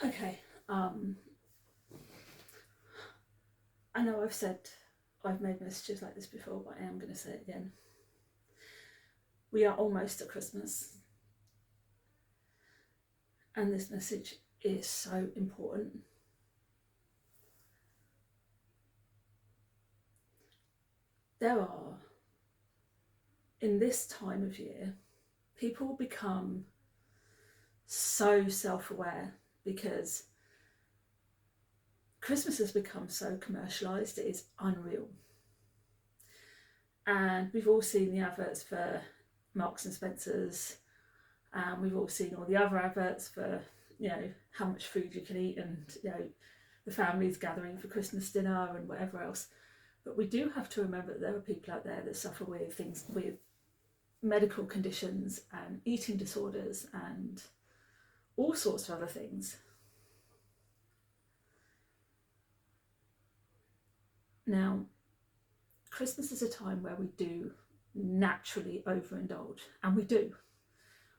Okay, I know I've made messages like this before, but I am going to say it again. We are almost at Christmas, and this message is so important. There are, in this time of year, people become so self aware because Christmas has become so commercialised, it is unreal. And we've all seen the adverts for Marks and Spencer's, and we've all seen all the other adverts for, how much food you can eat, and, the families gathering for Christmas dinner and whatever else. But we do have to remember that there are people out there that suffer with things, with medical conditions and eating disorders and all sorts of other things. Now, Christmas is a time where we do naturally overindulge, and we do,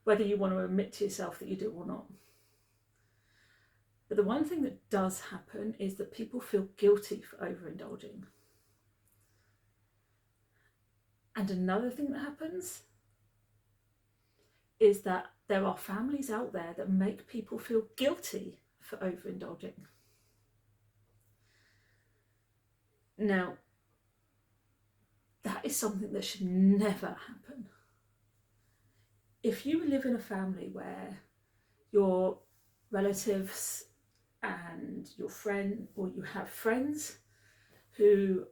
whether you want to admit to yourself that you do or not. But the one thing that does happen is that people feel guilty for overindulging. And another thing that happens is that there are families out there that make people feel guilty for overindulging. Now, that is something that should never happen. If you live in a family where your relatives and your friend, or you have friends who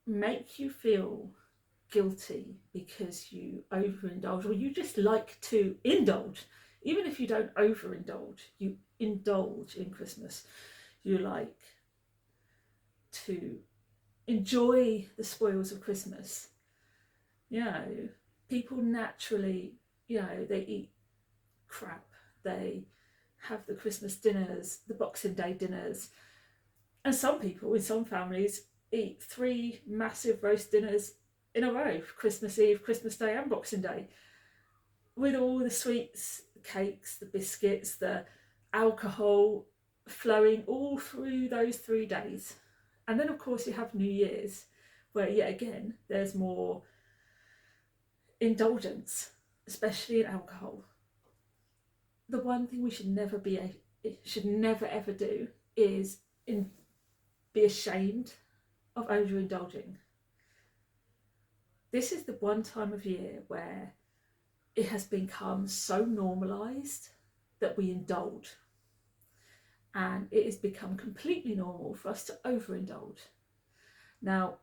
make you feel guilty because you overindulge, or you just like to indulge, even if you don't overindulge, you indulge in Christmas. You like to enjoy the spoils of Christmas. People naturally, they eat crap. They have the Christmas dinners, the Boxing Day dinners. And some people in some families eat 3 massive roast dinners in a row, Christmas Eve, Christmas Day, and Boxing Day, with all the sweets, the cakes, the biscuits, the alcohol flowing all through those 3 days. And then, of course, you have New Year's, where yet again there's more indulgence, especially in alcohol. The one thing we should never ever do is be ashamed of overindulging. This is the one time of year where it has become so normalised that we indulge. And it has become completely normal for us to overindulge. Now,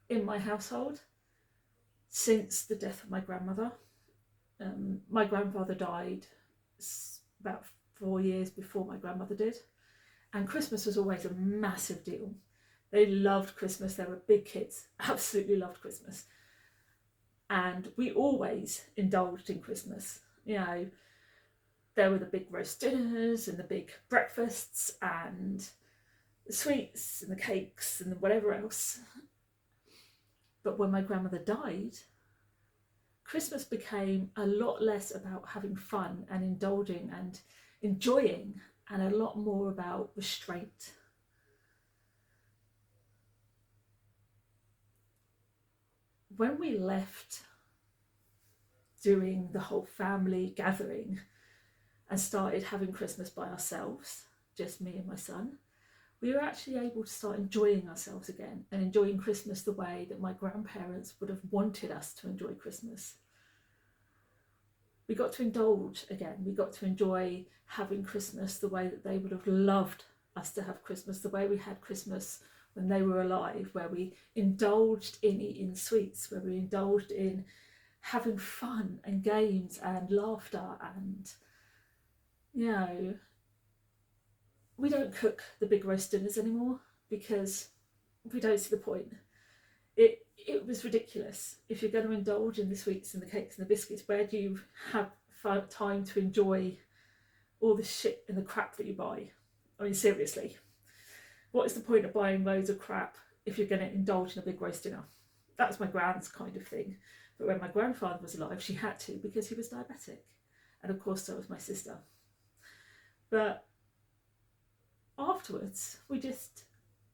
in my household, since the death of my grandmother, my grandfather died about 4 years before my grandmother did, and Christmas was always a massive deal. They loved Christmas. They were big kids, absolutely loved Christmas. And we always indulged in Christmas. There were the big roast dinners and the big breakfasts and the sweets and the cakes and whatever else. But when my grandmother died, Christmas became a lot less about having fun and indulging and enjoying, and a lot more about restraint. When we left doing the whole family gathering and started having Christmas by ourselves, just me and my son, we were actually able to start enjoying ourselves again and enjoying Christmas the way that my grandparents would have wanted us to enjoy Christmas. We got to indulge again. We got to enjoy having Christmas the way that they would have loved us to have Christmas, the way we had Christmas when they were alive, where we indulged in eating sweets, where we indulged in having fun and games and laughter. And we don't cook the big roast dinners anymore because we don't see the point. It was ridiculous. If you're going to indulge in the sweets and the cakes and the biscuits, where do you have time to enjoy all the shit and the crap that you buy? I mean, seriously, what is the point of buying loads of crap if you're going to indulge in a big roast dinner? That was my grand's kind of thing. But when my grandfather was alive, she had to, because he was diabetic. And of course, so was my sister. But afterwards, we just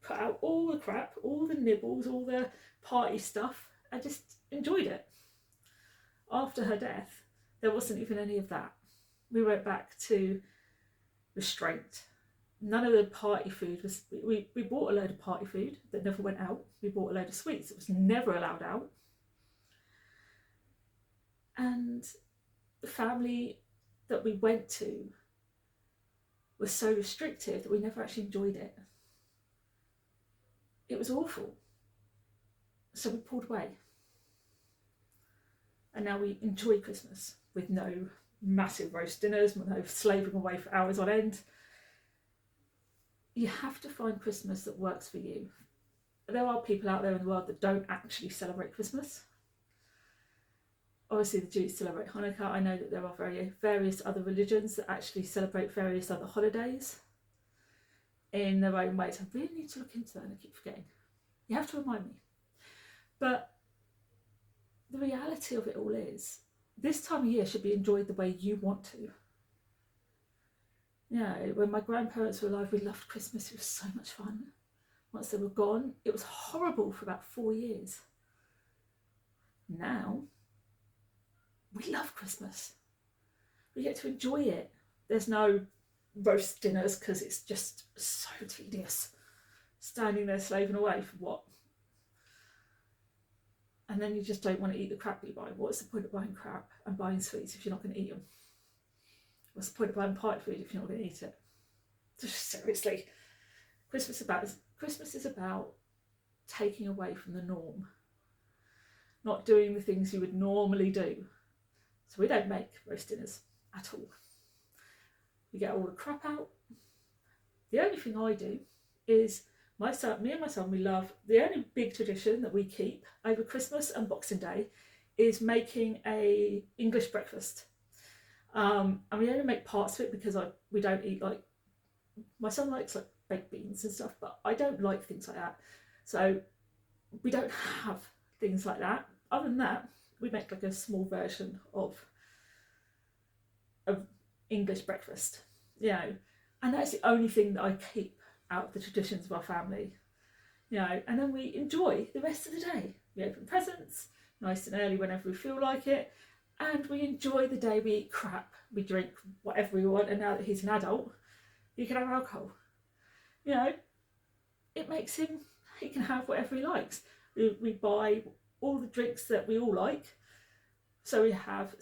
put out all the crap, all the nibbles, all the party stuff, and just enjoyed it. After her death, there wasn't even any of that. We went back to restraint. None of the party food was. We bought a load of party food that never went out. We bought a load of sweets that was never allowed out. And the family that we went to was so restrictive that we never actually enjoyed it. It was awful. So we pulled away. And now we enjoy Christmas with no massive roast dinners, no slaving away for hours on end. You have to find Christmas that works for you. There are people out there in the world that don't actually celebrate Christmas. Obviously, the Jews celebrate Hanukkah. I know that there are various other religions that actually celebrate various other holidays in their own ways. I really need to look into that and I keep forgetting. You have to remind me. But the reality of it all is, this time of year should be enjoyed the way you want to. You know, when my grandparents were alive, we loved Christmas. It was so much fun. Once they were gone, it was horrible for about 4 years. Now, we love Christmas. We get to enjoy it. There's no roast dinners because it's just so tedious. Standing there slaving away for what? And then you just don't want to eat the crap that you buy. What's the point of buying crap and buying sweets if you're not going to eat them? What's the point of buying party food if you're not going to eat it? Just seriously. Christmas is about taking away from the norm. Not doing the things you would normally do. So we don't make roast dinners at all. We get all the crap out. The only thing I do is me and my son, we love, the only big tradition that we keep over Christmas and Boxing Day is making a English breakfast. And we only make parts of it because we don't eat, like, my son likes like baked beans and stuff, but I don't like things like that. So we don't have things like that. Other than that, we make like a small version of English breakfast, you know, and that's the only thing that I keep out of the traditions of our family, you know, and then we enjoy the rest of the day. We open presents nice and early whenever we feel like it, and we enjoy the day. We eat crap, we drink whatever we want, and now that he's an adult, he can have alcohol, you know, it makes him, he can have whatever he likes. We buy all the drinks that we all like, so we have,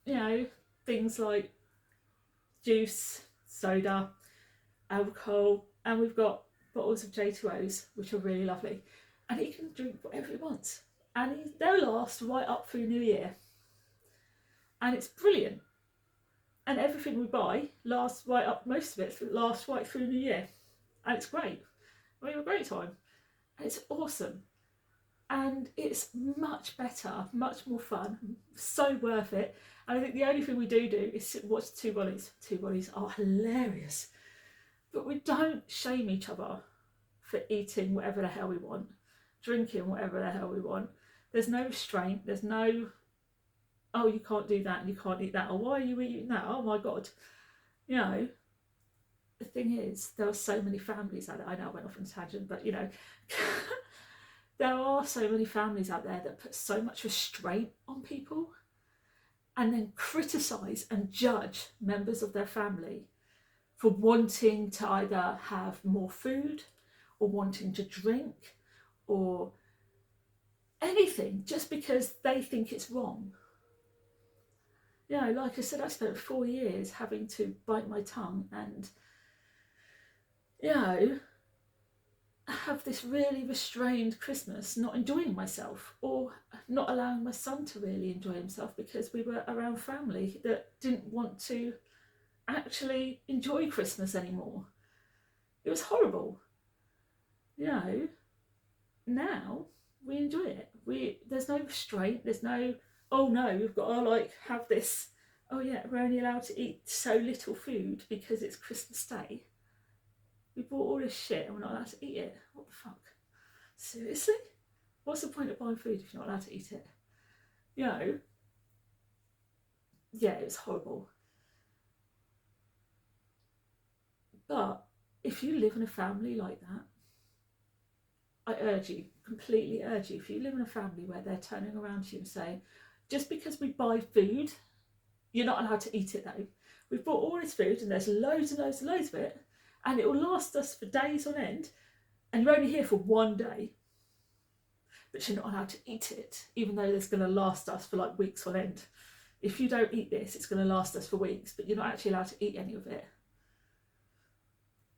you know, things like juice, soda, alcohol, and we've got bottles of J2Os, which are really lovely. And he can drink whatever he wants. And they'll last right up through New Year. And it's brilliant. And everything we buy lasts right up, most of it lasts right through New Year. And it's great. We have a great time. And it's awesome. And it's much better, much more fun, so worth it. And I think the only thing we do is sit and watch Two Bodies. Two Bodies are hilarious. But we don't shame each other for eating whatever the hell we want, drinking whatever the hell we want. There's no restraint. There's no, oh, you can't do that and you can't eat that. Or why are you eating that? Oh my God. You know, the thing is, there are so many families out there. I know I went off on a tangent, but you know, there are so many families out there that put so much restraint on people and then criticise and judge members of their family for wanting to either have more food or wanting to drink or anything just because they think it's wrong. You know, like I said, I spent 4 years having to bite my tongue and, you know, have this really restrained Christmas, not enjoying myself or not allowing my son to really enjoy himself because we were around family that didn't want to actually enjoy Christmas anymore. It was horrible. You know, now we enjoy it. There's no restraint. There's no, oh no, we've got to like have this, oh yeah, we're only allowed to eat so little food because it's Christmas Day. We bought all this shit and we're not allowed to eat it. What the fuck? Seriously? What's the point of buying food if you're not allowed to eat it? You know, yeah, it was horrible. But if you live in a family like that, I urge you, completely urge you, if you live in a family where they're turning around to you and saying, just because we buy food, you're not allowed to eat it though. We've bought all this food and there's loads and loads and loads of it, and it will last us for days on end, and you're only here for one day, but you're not allowed to eat it, even though it's going to last us for like weeks on end. If you don't eat this, it's going to last us for weeks, but you're not actually allowed to eat any of it.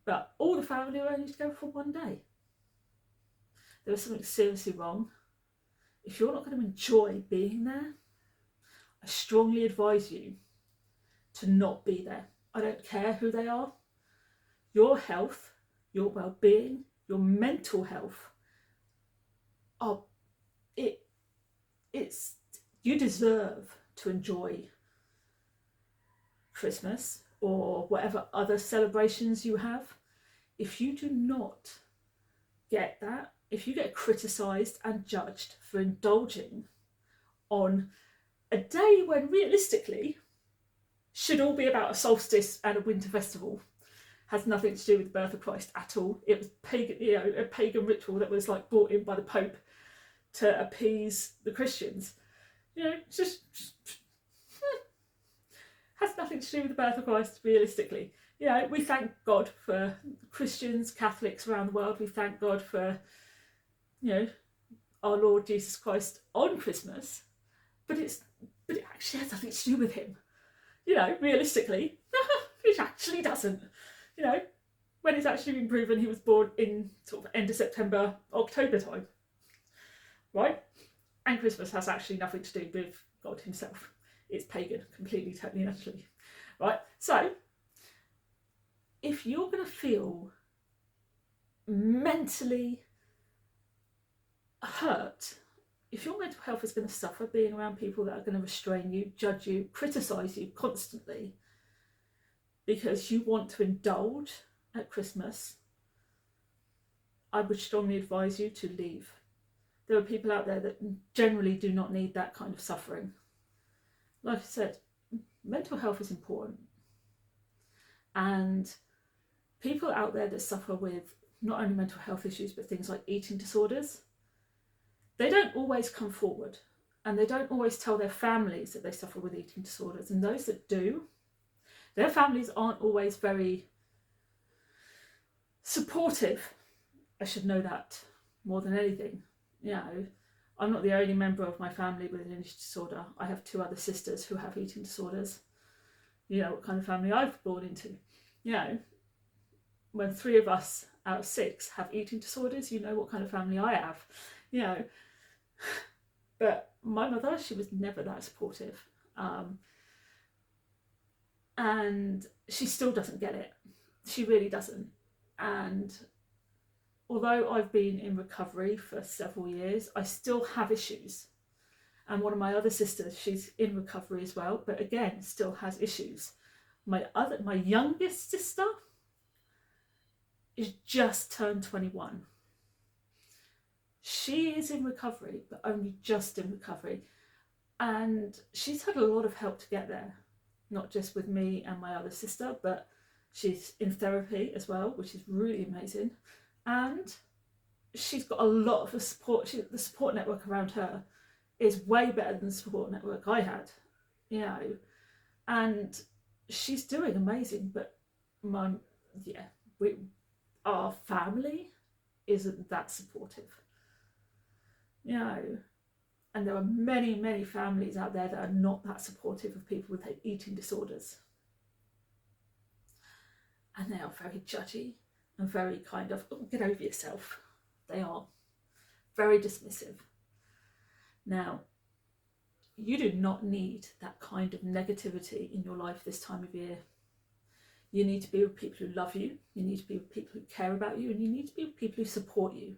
But all the family are only to go for one day. There was something seriously wrong. If you're not going to enjoy being there, I strongly advise you to not be there. I don't care who they are. Your health, your well-being, your mental health, it's you deserve to enjoy Christmas or whatever other celebrations you have. If you do not get that, if you get criticised and judged for indulging on a day when realistically should all be about a solstice and a winter festival, has nothing to do with the birth of Christ at all. It was pagan, a pagan ritual that was like brought in by the Pope to appease the Christians. It's just has nothing to do with the birth of Christ realistically. We thank God for Christians, Catholics around the world. We thank God for, our Lord Jesus Christ on Christmas, but it actually has nothing to do with him. Realistically, it actually doesn't. When it's actually been proven he was born in sort of end of September, October time, right? And Christmas has actually nothing to do with God himself. It's pagan, completely, totally, and utterly, right? So, if you're going to feel mentally hurt, if your mental health is going to suffer being around people that are going to restrain you, judge you, criticise you constantly because you want to indulge at Christmas, I would strongly advise you to leave. There are people out there that generally do not need that kind of suffering. Like I said, mental health is important. And people out there that suffer with not only mental health issues, but things like eating disorders, they don't always come forward, and they don't always tell their families that they suffer with eating disorders. And those that do, their families aren't always very supportive. I should know that more than anything. I'm not the only member of my family with an eating disorder. I have 2 other sisters who have eating disorders. What kind of family I've born into. When 3 of us out of 6 have eating disorders, what kind of family I have. But my mother, she was never that supportive. And she still doesn't get it. She really doesn't. And although I've been in recovery for several years, I still have issues. And one of my other sisters, she's in recovery as well, but again, still has issues. My youngest sister is just turned 21. She is in recovery, but only just in recovery. And she's had a lot of help to get there, not just with me and my other sister, but she's in therapy as well, which is really amazing. And she's got a lot of the support. The support network around her is way better than the support network I had, and she's doing amazing. But our family isn't that supportive, and there are many, many families out there that are not that supportive of people with eating disorders, and they are very judgy and very kind of, get over yourself. They are very dismissive. Now, you do not need that kind of negativity in your life this time of year. You need to be with people who love you, you need to be with people who care about you, and you need to be with people who support you.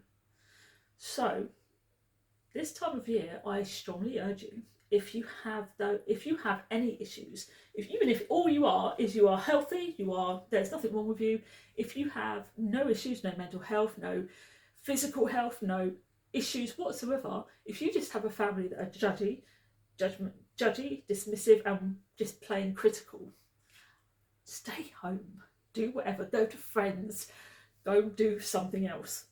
So, this time of year, I strongly urge you, if you have any issues, even if all you are is you are healthy, there's nothing wrong with you, if you have no issues, no mental health, no physical health, no issues whatsoever, if you just have a family that are judgy, dismissive, and just plain critical, stay home. do whatever, go to friends, go do something else.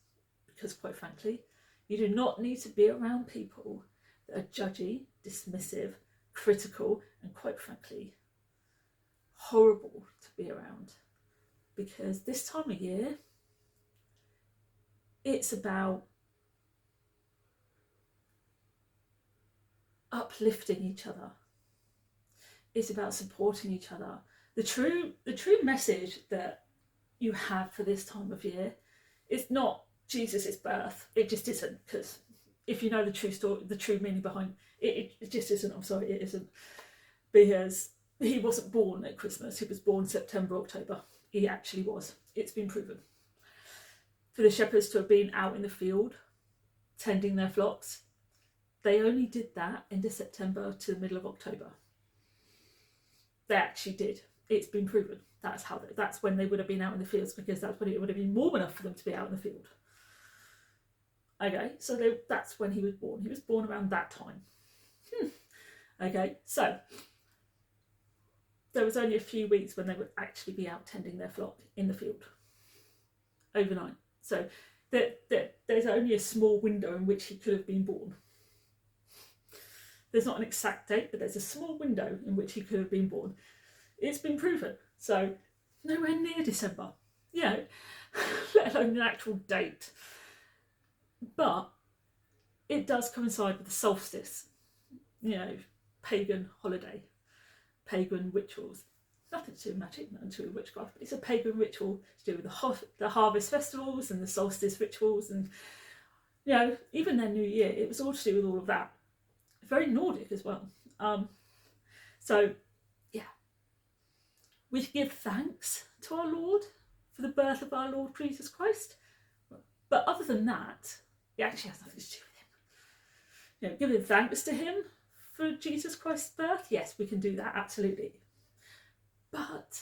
Because quite frankly, you do not need to be around people that are judgy, dismissive, critical, and quite frankly, horrible to be around. Because this time of year, it's about uplifting each other. It's about supporting each other. The true message that you have for this time of year is not Jesus' birth. It just isn't, because if you know the true story, the true meaning behind it, it just isn't. I'm sorry, it isn't. Because he wasn't born at Christmas. He was born September, October. He actually was. It's been proven. For the shepherds to have been out in the field, tending their flocks, they only did that into September to the middle of October. They actually did. It's been proven. That's when they would have been out in the fields, because that's when it would have been warm enough for them to be out in the field. Okay, so that's when he was born. He was born around that time. Okay, so there was only a few weeks when they would actually be out tending their flock in the field overnight. So there's only a small window in which he could have been born. There's not an exact date, but there's a small window in which he could have been born. It's been proven. So nowhere near December, let alone an actual date. But it does coincide with the solstice, pagan holiday, pagan rituals. Nothing to do with magic, nothing to do with witchcraft, but it's a pagan ritual to do with the harvest festivals and the solstice rituals, and even their New Year. It was all to do with all of that. Very Nordic as well. We give thanks to our Lord for the birth of our Lord Jesus Christ, but other than that, it actually has nothing to do with him. Giving thanks to him for Jesus Christ's birth, yes, we can do that, absolutely. But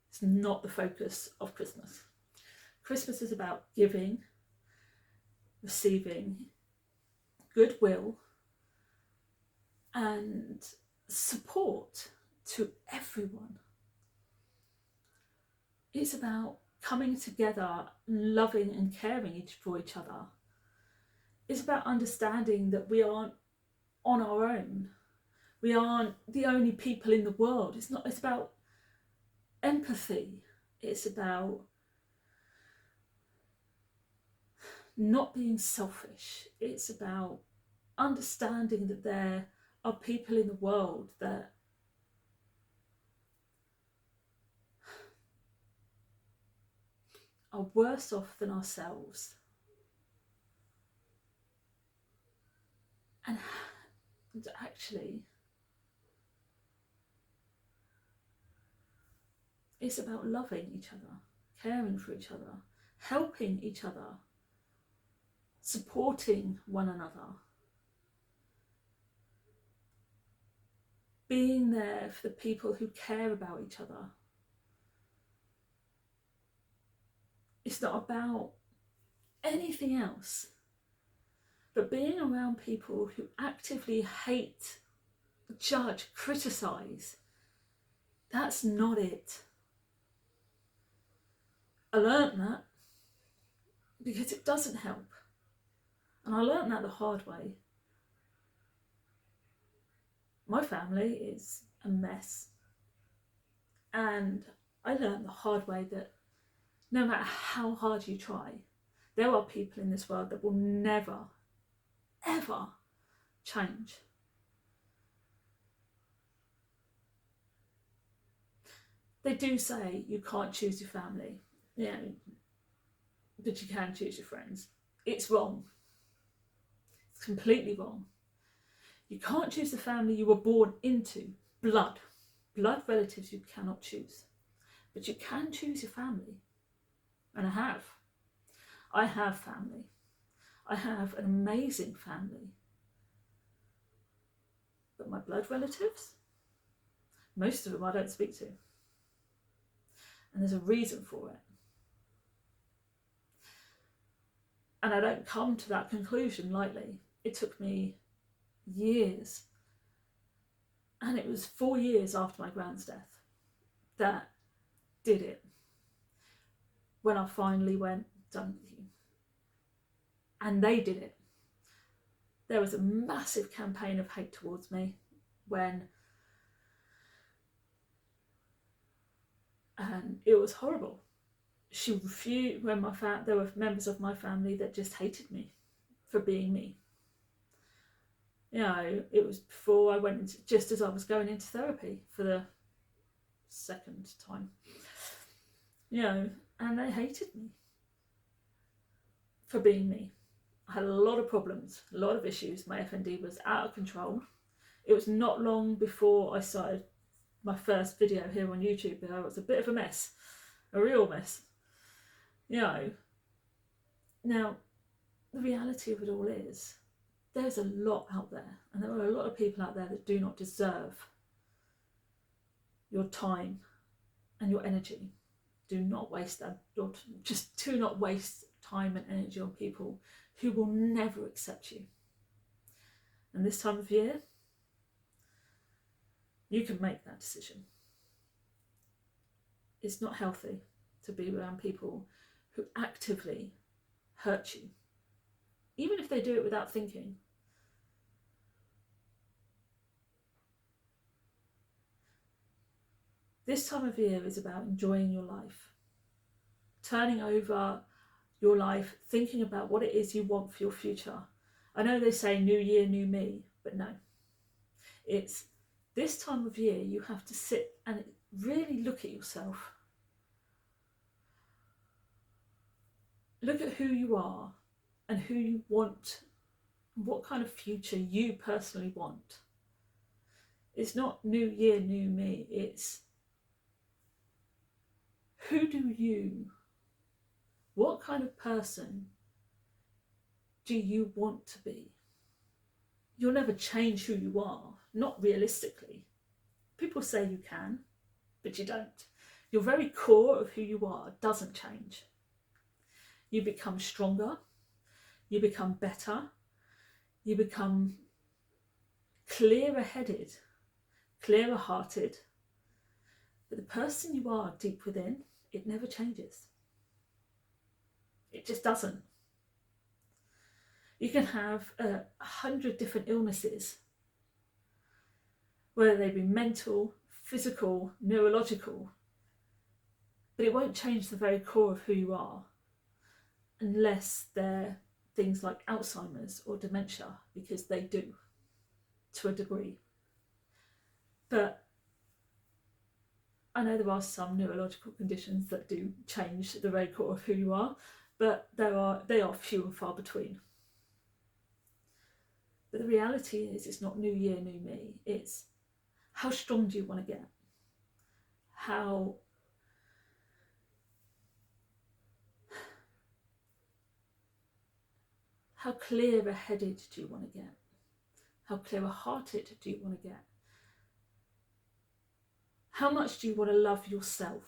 it's not the focus of Christmas. Christmas is about giving, receiving, goodwill, and support to everyone. It's about coming together, loving and caring for each other. It's about understanding that we aren't on our own. We aren't the only people in the world. It's about empathy. It's about not being selfish. It's about understanding that there are people in the world that are worse off than ourselves. And actually, it's about loving each other, caring for each other, helping each other, supporting one another, being there for the people who care about each other. It's not about anything else, but being around people who actively hate, judge, criticise. That's not it. I learnt that because it doesn't help. And I learnt that the hard way. My family is a mess. And I learnt the hard way that no matter how hard you try, there are people in this world that will never, ever change. They do say you can't choose your family, but you can choose your friends. It's wrong. It's completely wrong. You can't choose the family you were born into. Blood relatives you cannot choose. But you can choose your family. And I have. I have family. I have an amazing family. But my blood relatives, most of them I don't speak to. And there's a reason for it. And I don't come to that conclusion lightly. It took me years. And it was 4 years after my grand's death that did it. When I finally went, done with you. And they did it. There was a massive campaign of hate towards me and it was horrible. She refused when there were members of my family that just hated me for being me. You know, it was before I went into, just as I was going into therapy for the second time. You know, and they hated me for being me. I had a lot of problems, a lot of issues. My FND was out of control. It was not long before I started my first video here on YouTube, but I was a bit of a mess, a real mess. You know, now the reality of it all is there's a lot out there, and there are a lot of people out there that do not deserve your time and your energy. Do not waste that, or just do not waste time and energy on people who will never accept you. And this time of year, you can make that decision. It's not healthy to be around people who actively hurt you, even if they do it without thinking. This time of year is about enjoying your life, turning over your life, thinking about what it is you want for your future. I know they say new year, new me, but no. It's this time of year you have to sit and really look at yourself. Look at who you are and who you want, what kind of future you personally want. It's not new year, new me. It's who do you, what kind of person do you want to be? You'll never change who you are, not realistically. People say you can, but you don't. Your very core of who you are doesn't change. You become stronger, you become better, you become clearer-headed, clearer-hearted. But the person you are deep within, it never changes. It just doesn't. You can have 100 different illnesses, whether they be mental, physical, neurological, but it won't change the very core of who you are unless they're things like Alzheimer's or dementia, because they do to a degree. But I know there are some neurological conditions that do change the very core of who you are, but they are few and far between. But the reality is, it's not new year, new me. It's how strong do you want to get? How clear-headed do you want to get? How clear-hearted do you want to get? How much do you want to love yourself?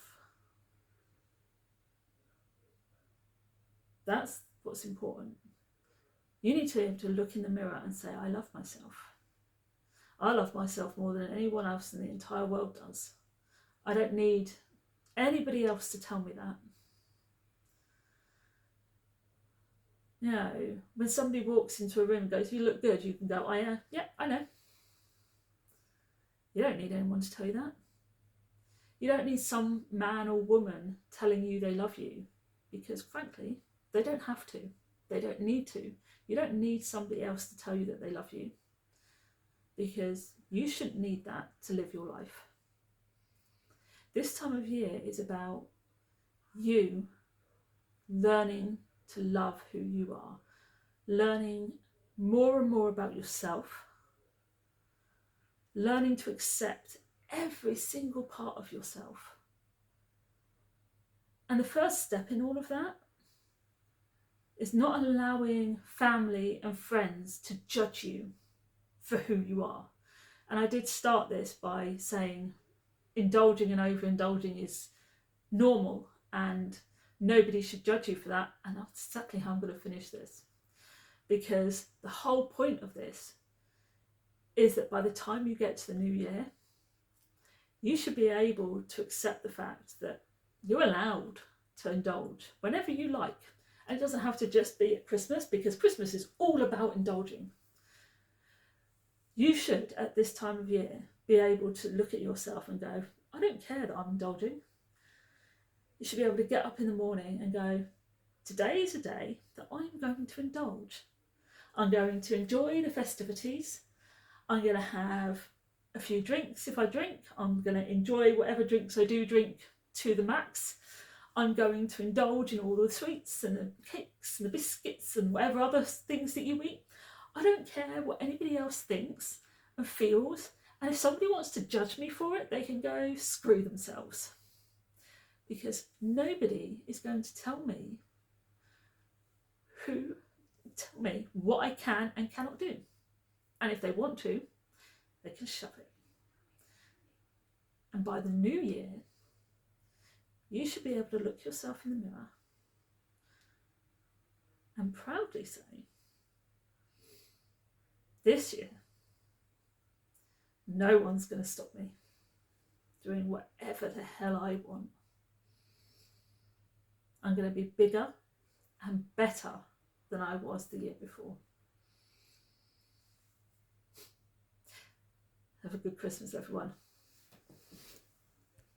That's what's important. You need to be able to look in the mirror and say, I love myself. I love myself more than anyone else in the entire world does. I don't need anybody else to tell me that. You know, when somebody walks into a room and goes, you look good, you can go, yeah, I know. You don't need anyone to tell you that. You don't need some man or woman telling you they love you, because frankly, they don't have to. They don't need to. You don't need somebody else to tell you that they love you, because you shouldn't need that to live your life. This time of year is about you learning to love who you are, learning more and more about yourself, learning to accept every single part of yourself. And the first step in all of that is not allowing family and friends to judge you for who you are. And I did start this by saying indulging and overindulging is normal and nobody should judge you for that. And that's exactly how I'm going to finish this. Because the whole point of this is that by the time you get to the new year, you should be able to accept the fact that You're allowed to indulge whenever you like. And it doesn't have to just be at Christmas, because Christmas is all about indulging. You should, at this time of year, be able to look at yourself and go, I don't care that I'm indulging. You should be able to get up in the morning and go, today is a day that I'm going to indulge. I'm going to enjoy the festivities. I'm going to have a few drinks if I drink. I'm going to enjoy whatever drinks I do drink to the max. I'm going to indulge in all the sweets and the cakes and the biscuits and whatever other things that you eat. I don't care what anybody else thinks and feels. And if somebody wants to judge me for it, they can go screw themselves. Because nobody is going to tell me what I can and cannot do. And if they want to, they can shove it. And by the new year, you should be able to look yourself in the mirror and proudly say, this year, no one's going to stop me doing whatever the hell I want. I'm going to be bigger and better than I was the year before. Have a good Christmas, everyone.